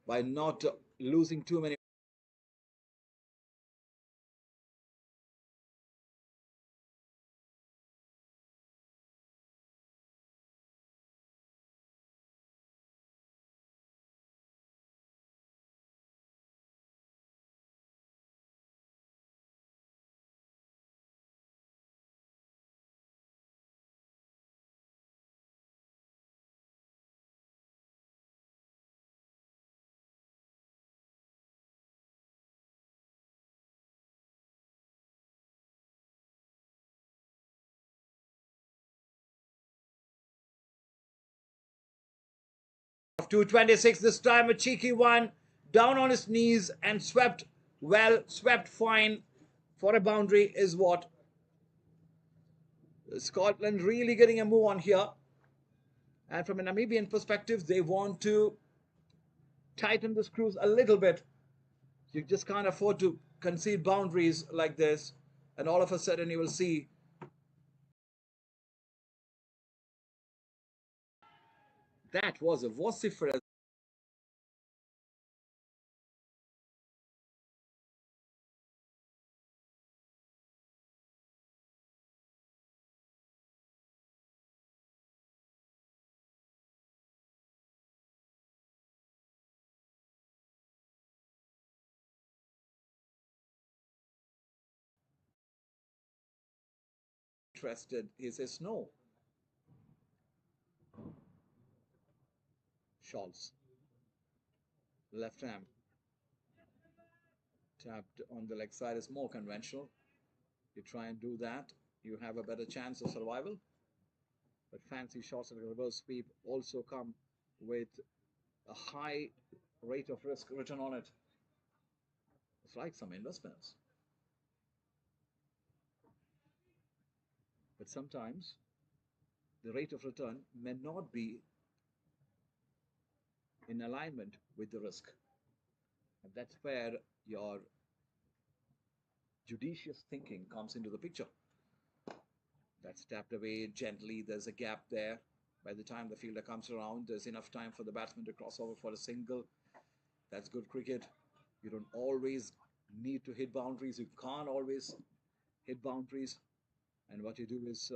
by not losing too many. Of 226, this time a cheeky one, down on his knees and swept well, swept fine for a boundary is what Scotland really getting a move on here. And from a Namibian perspective, they want to tighten the screws a little bit. You just can't afford to concede boundaries like this, and all of a sudden you will see that was a vociferous. Interested. He says no. Scholz, left hand, tapped on the leg side is more conventional. You try and do that, you have a better chance of survival. But fancy shots and reverse sweep also come with a high rate of risk written on it. It's like some investments. But sometimes the rate of return may not be in alignment with the risk. And that's where your judicious thinking comes into the picture. That's tapped away gently. There's a gap there. By the time the fielder comes around, there's enough time for the batsman to cross over for a single. That's good cricket. You don't always need to hit boundaries. You can't always hit boundaries. And what you do is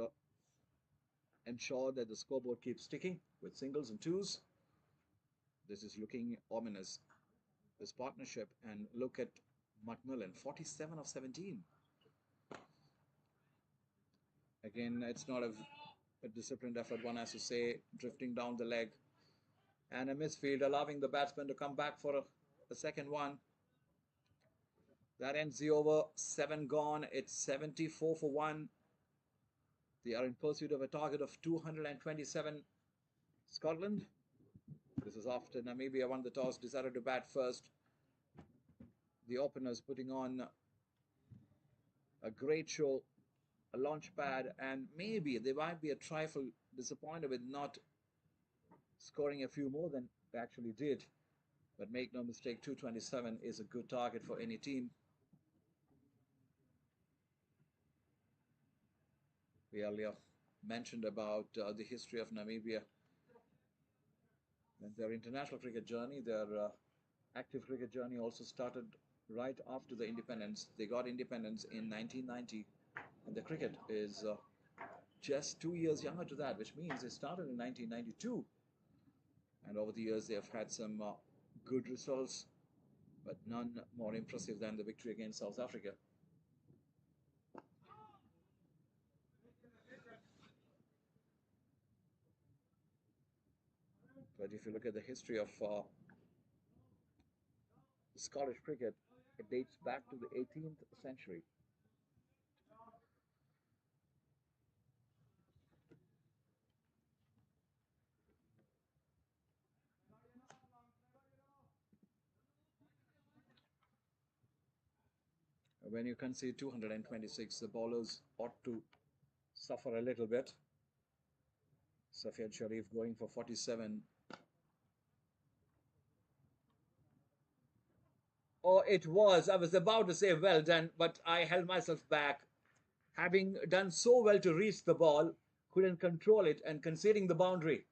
ensure that the scoreboard keeps ticking with singles and twos. This is looking ominous, this partnership. And look at Macmillan, 47 of 17. Again, it's not a disciplined effort, one has to say, drifting down the leg. And a misfield, allowing the batsman to come back for a second one. That ends the over. 7 gone. It's 74 for 1. They are in pursuit of a target of 227. Scotland. This is after Namibia won the toss, decided to bat first. The openers putting on a great show, a launch pad, and maybe they might be a trifle disappointed with not scoring a few more than they actually did. But make no mistake, 227 is a good target for any team. We earlier mentioned about the history of Namibia and their international cricket journey. Their active cricket journey also started right after the independence. They got independence in 1990, and the cricket is just 2 years younger to that, which means they started in 1992. And over the years, they have had some good results, but none more impressive than the victory against South Africa. But if you look at the history of Scottish cricket, it dates back to the 18th century. When you concede 226, the bowlers ought to suffer a little bit. Safiad Sharif going for 47. Oh, it was. I was about to say well done, but I held myself back. Having done so well to reach the ball, couldn't control it and conceding the boundary.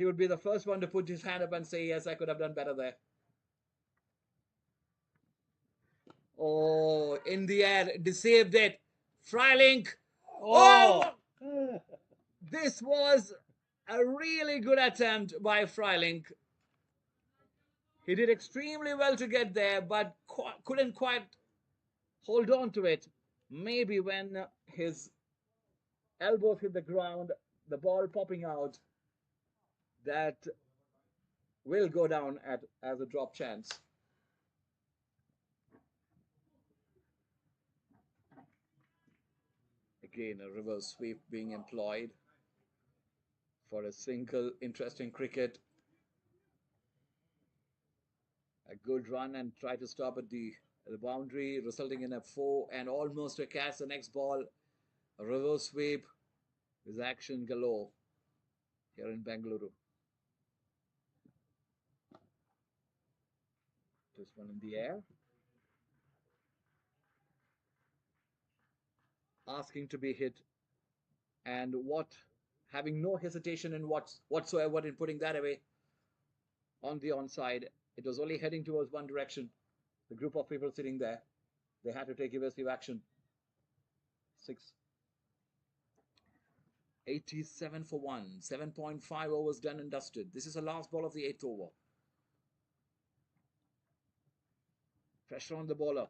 he would be the first one to put his hand up and say, yes, I could have done better there. Oh, in the air, deceived it. Freilink. Oh, this was a really good attempt by Freilink. He did extremely well to get there, but couldn't quite hold on to it. Maybe when his elbows hit the ground, the ball popping out, that will go down as a drop chance. Again, a reverse sweep being employed for a single interesting cricket. A good run and try to stop at the boundary, resulting in a 4 and almost a catch the next ball. A reverse sweep is action galore here in Bengaluru. This one in the air. Asking to be hit, and having no hesitation in whatsoever in putting that away on the onside. It was only heading towards one direction. The group of people sitting there, they had to take evasive action. 87 for 1, 7.5 overs done and dusted. This is the last ball of the 8th over. Pressure on the bowler.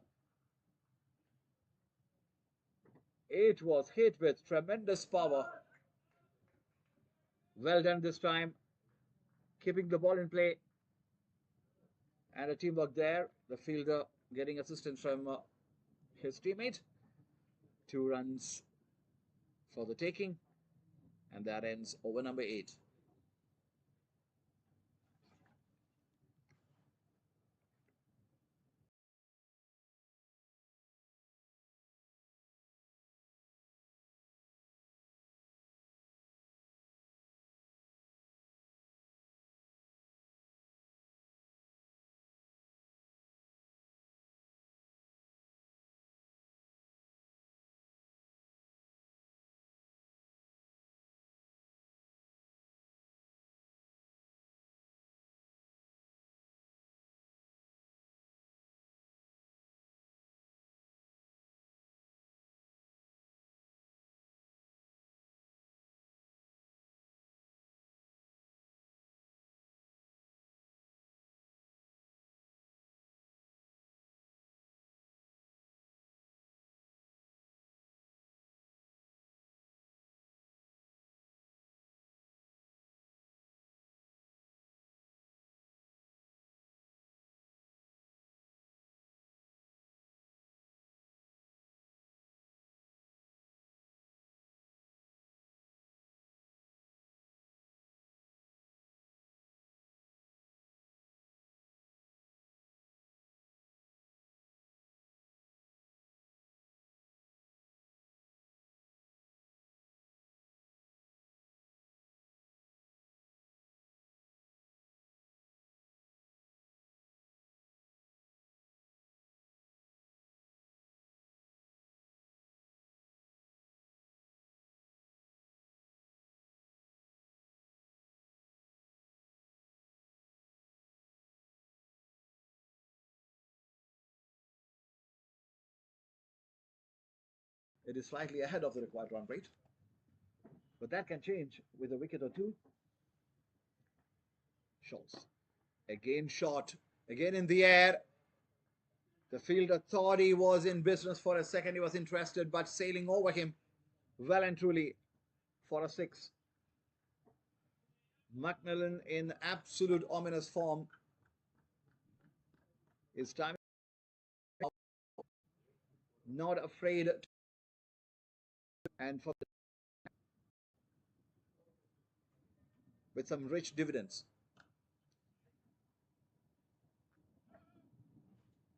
It was hit with tremendous power. Well done this time, keeping the ball in play. And a teamwork there. The fielder getting assistance from his teammate. 2 runs for the taking. And that ends over number 8. It is slightly ahead of the required run rate, but that can change with a wicket or two. Shots. Again shot. Again in the air. The fielder thought he was in business for a second. He was interested, but sailing over him well and truly for a 6. McMillan in absolute ominous form. His time not afraid and for with some rich dividends.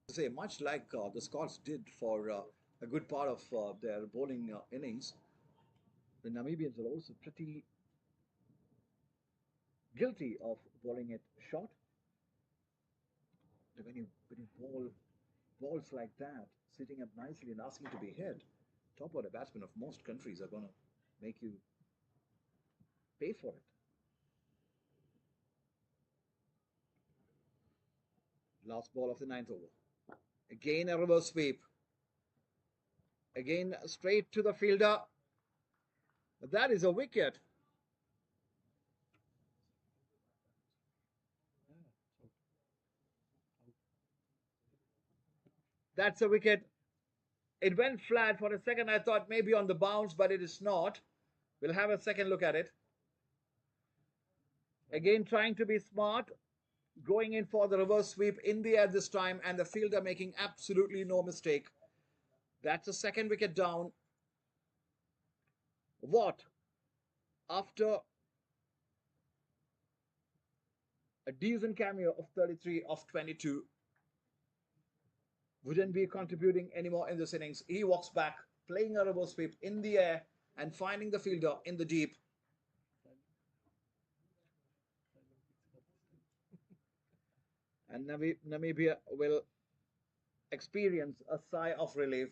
Say much like the Scots did for a good part of their bowling innings, the Namibians are also pretty guilty of bowling it short. When you bowl balls like that, sitting up nicely and asking to be hit, top order batsmen of most countries are going to make you pay for it. Last ball of the ninth over. Again a reverse sweep. Again straight to the fielder. That is a wicket. That's a wicket. It went flat for a second. I thought maybe on the bounce, but it is not. We'll have a second look at it. Again, trying to be smart, going in for the reverse sweep in the air this time, and the fielder making absolutely no mistake. That's a second wicket down. What? After a decent cameo of 33 of 22, wouldn't be contributing anymore in this innings. He walks back, playing a reverse sweep in the air and finding the fielder in the deep. And Namibia will experience a sigh of relief.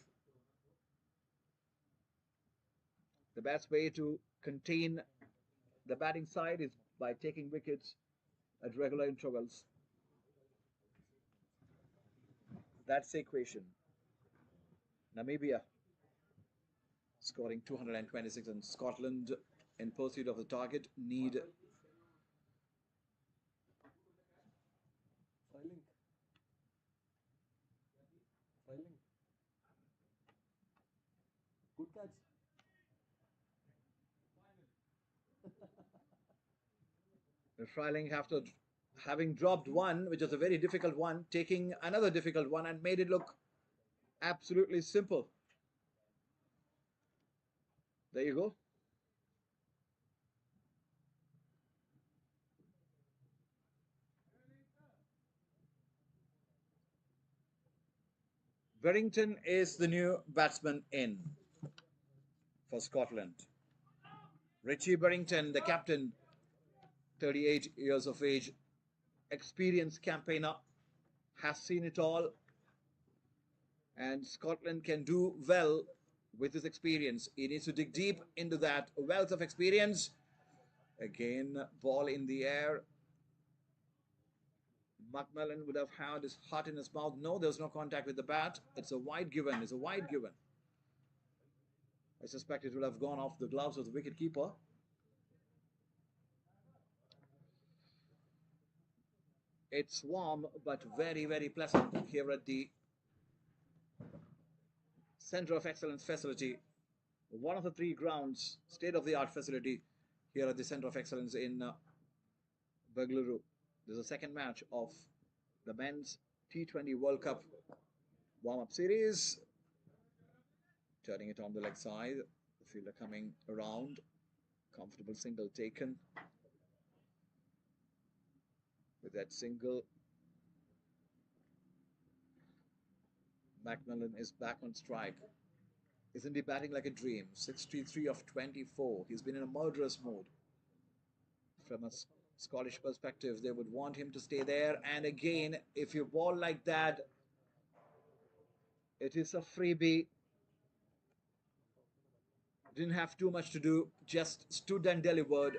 The best way to contain the batting side is by taking wickets at regular intervals. That's the equation. Namibia scoring 226 and Scotland in pursuit of the target need Good catch. Freiling after having dropped one, which was a very difficult one, taking another difficult one and made it look absolutely simple. There you go. Berrington is the new batsman in for Scotland. Richie Berrington, the captain, 38 years of age, experienced campaigner, has seen it all, and Scotland can do well with his experience. He needs to dig deep into that wealth of experience. Again, ball in the air. Macmillan would have had his heart in his mouth. No, there's no contact with the bat. It's a wide given. It's a wide given. I suspect it would have gone off the gloves of the wicket keeper. It's warm, but very, very pleasant here at the Center of Excellence facility. One of the three grounds, state-of-the-art facility here at the Center of Excellence in Bengaluru. There's a second match of the men's T20 World Cup warm-up series. Turning it on the leg side. The fielder coming around. Comfortable single taken. With that single, Macmillan is back on strike. Isn't he batting like a dream? 63 of 24. He's been in a murderous mode. From a Scottish perspective, they would want him to stay there. And again, if you ball like that, it is a freebie. Didn't have too much to do, just stood and delivered.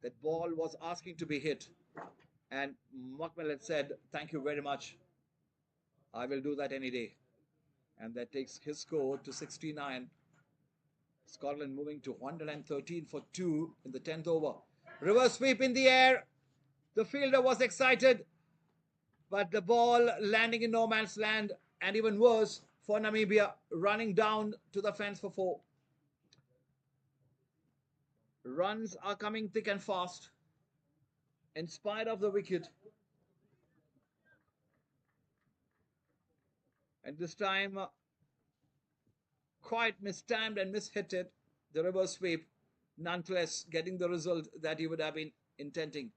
That ball was asking to be hit. And Macmillan said, "Thank you very much. I will do that any day." And that takes his score to 69. Scotland moving to 113 for 2 in the 10th over. Reverse sweep in the air. The fielder was excited, but the ball landing in no man's land, and even worse for Namibia, running down to the fence for 4. Runs are coming thick and fast in spite of the wicket. And this time, quite mistimed and mishit the reverse sweep, nonetheless getting the result that he would have been intending.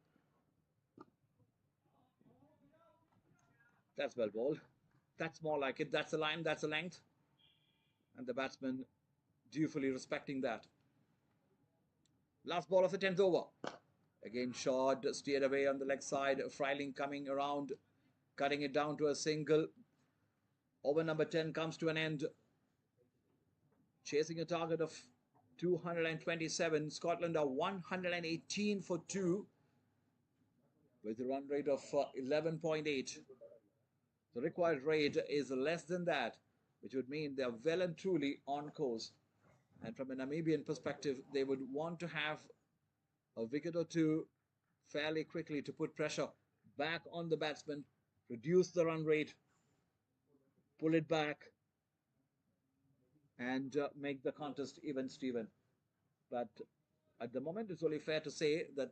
That's well bowled. That's more like it. That's a line, that's a length. And the batsman dutifully respecting that. Last ball of the 10th over. Again, short, steered away on the leg side. Freiling coming around, cutting it down to a single. Over number 10 comes to an end. Chasing a target of 227. Scotland are 118 for 2. with a run rate of 11.8. The required rate is less than that, which would mean they are well and truly on course. And from a Namibian perspective, they would want to have a wicket or two fairly quickly to put pressure back on the batsman, reduce the run rate, pull it back, and make the contest even Steven. But at the moment, it's only fair to say that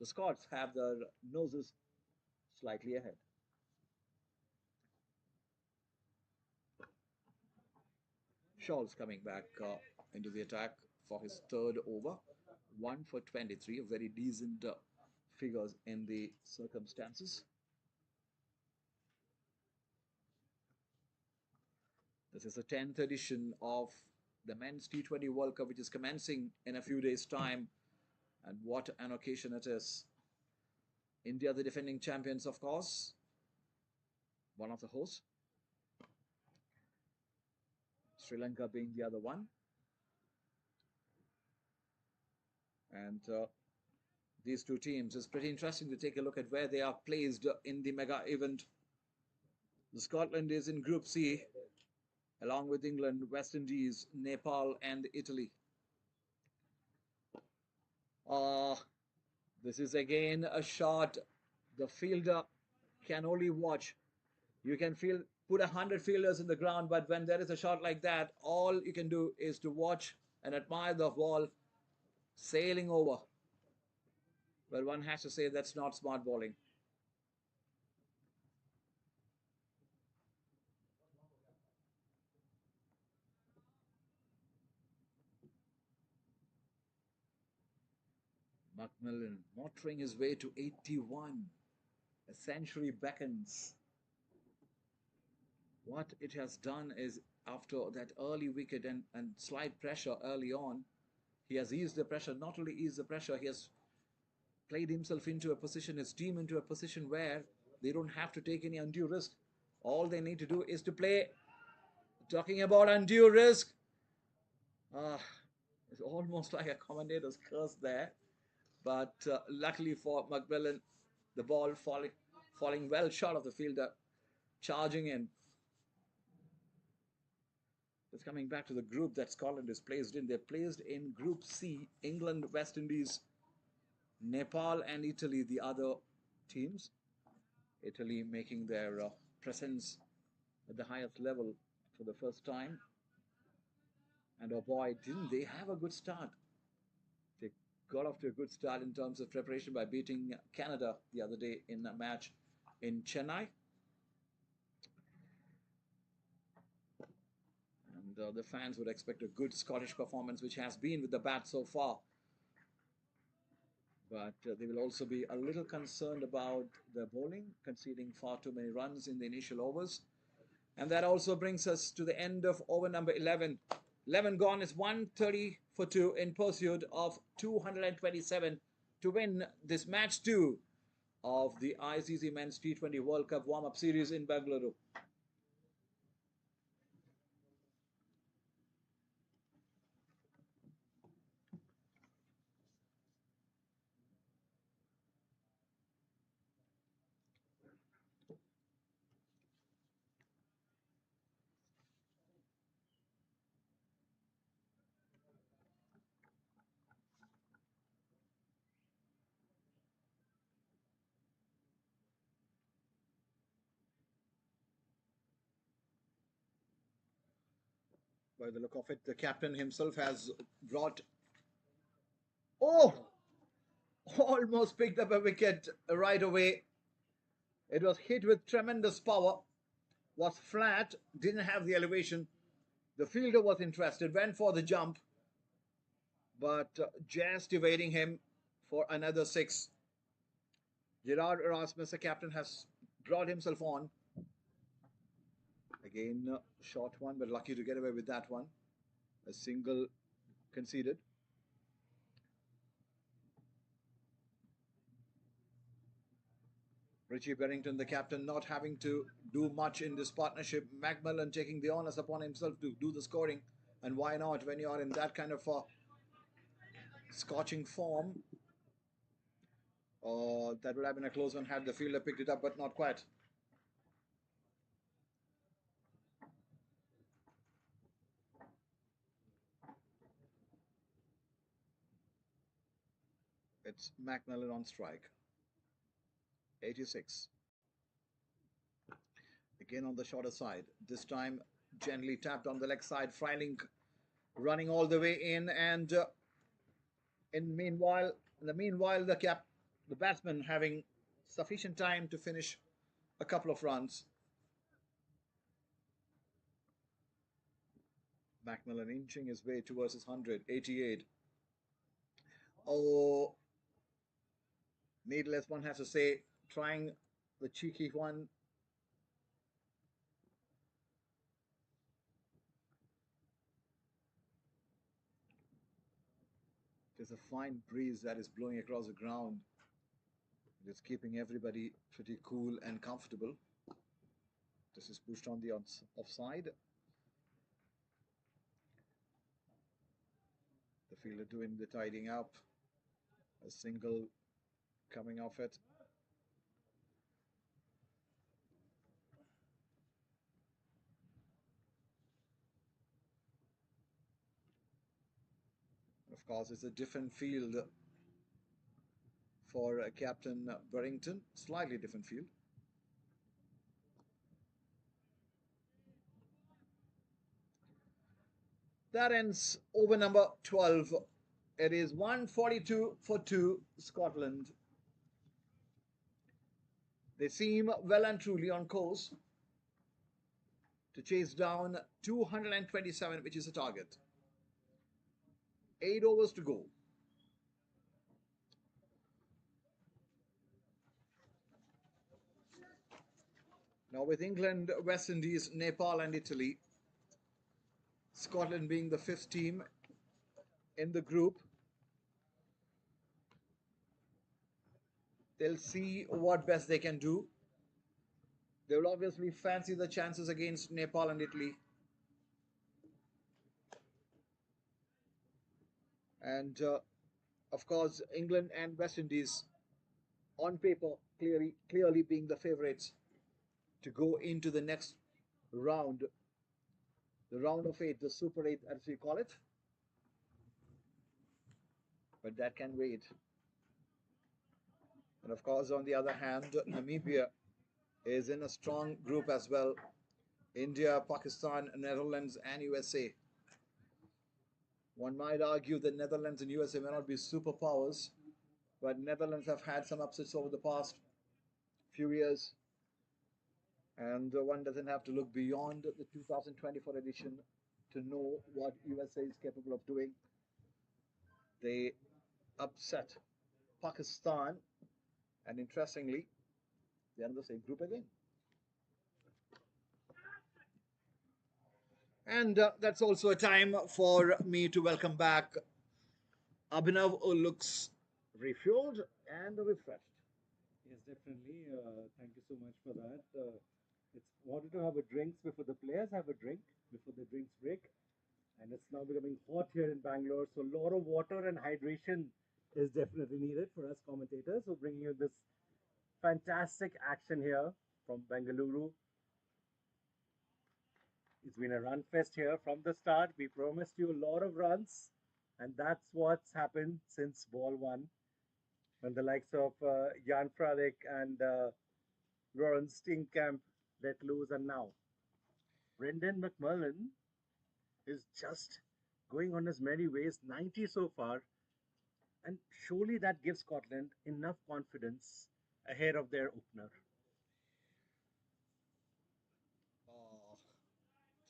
the Scots have their noses slightly ahead. Shaw's coming back into the attack for his third over. 1 for 23, a very decent figures in the circumstances. This is the 10th edition of the Men's T20 World Cup, which is commencing in a few days' time. And what an occasion it is. India, the defending champions, of course, one of the hosts. Sri Lanka being the other one. And these two teams, it's pretty interesting to take a look at where they are placed in the mega event. The Scotland is in Group C, along with England, West Indies, Nepal, and Italy. This is again a shot the fielder can only watch. You can put 100 fielders in the ground, but when there is a shot like that, all you can do is to watch and admire the ball sailing over. But one has to say that's not smart bowling. Macmillan motoring his way to 81. A century beckons. What it has done is, after that early wicket and slight pressure early on, he has eased the pressure. Not only eased the pressure, he has played himself into a position, his team into a position where they don't have to take any undue risk. All they need to do is to play. Talking about undue risk, it's almost like a commentator's curse there. But luckily for Macmillan, the ball falling well short of the fielder, charging in. Just coming back to the group that Scotland is placed in. They're placed in Group C, England, West Indies, Nepal, and Italy, the other teams. Italy making their presence at the highest level for the first time. And oh boy, didn't they have a good start? They got off to a good start in terms of preparation by beating Canada the other day in a match in Chennai. And the fans would expect a good Scottish performance, which has been with the bat so far. But they will also be a little concerned about the bowling, conceding far too many runs in the initial overs. And that also brings us to the end of over number 11. 11 gone is 130 for 2 in pursuit of 227 to win this match 2 of the ICC Men's T20 World Cup warm-up series in Bengaluru. By the look of it, the captain himself has brought... Oh! Almost picked up a wicket right away. It was hit with tremendous power. Was flat, didn't have the elevation. The fielder was interested, went for the jump, but just evading him for another 6. Gerard Erasmus, the captain, has brought himself on. Again, short one, but lucky to get away with that one. A single conceded. Richie Berrington, the captain, not having to do much in this partnership. Macmillan taking the onus upon himself to do the scoring. And why not when you are in that kind of scorching form? Oh, that would have been a close one had the fielder picked it up, but not quite. It's Macmillan on strike. 86. Again on the shorter side. This time gently tapped on the leg side. Freiling running all the way in, and in the meanwhile, the batsman having sufficient time to finish a couple of runs. Macmillan inching his way towards his 100. 88. Oh, needless, one has to say, trying the cheeky one. There's a fine breeze that is blowing across the ground. It is keeping everybody pretty cool and comfortable. This is pushed on the offside. The fielder doing the tidying up. A single coming off it. Of course, it's a different field for Captain Burrington. Slightly different field. That ends over number 12. It is 142 for 2, Scotland. They seem well and truly on course to chase down 227, which is the target. 8 overs to go. Now with England, West Indies, Nepal and Italy, Scotland being the 5th team in the group, they'll see what best they can do. They will obviously fancy the chances against Nepal and Italy. And of course, England and West Indies, on paper, clearly being the favourites to go into the next round, the round of 8, the Super 8 as we call it. But that can wait. And of course, on the other hand, Namibia is in a strong group as well. India, Pakistan, Netherlands, and USA. One might argue that Netherlands and USA may not be superpowers, but Netherlands have had some upsets over the past few years. And one doesn't have to look beyond the 2024 edition to know what USA is capable of doing. They upset Pakistan, and interestingly, they're in the same group again. And that's also a time for me to welcome back Abhinav, who looks refueled and refreshed. Yes, definitely. Thank you so much for that. It's wanted to have a drinks before the players have a drink before the drinks break, and it's now becoming hot here in Bangalore. So a lot of water and hydration is definitely needed for us commentators. So bringing you this fantastic action here from Bengaluru. It's been a run fest here from the start. We promised you a lot of runs, and that's what's happened since ball one, when the likes of Jan Fradek and Lawrence Steenkamp let loose, and now Brendan McMullen is just going on his merry ways, 90 so far, and surely that gives Scotland enough confidence ahead of their opener. Oh,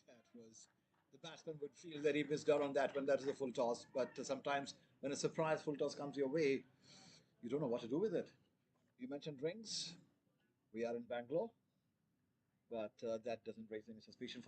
that was the batsman would feel that he missed out on that when that is a full toss. But sometimes when a surprise full toss comes your way, you don't know what to do with it. You mentioned rings. We are in Bangalore, but that doesn't raise any suspicion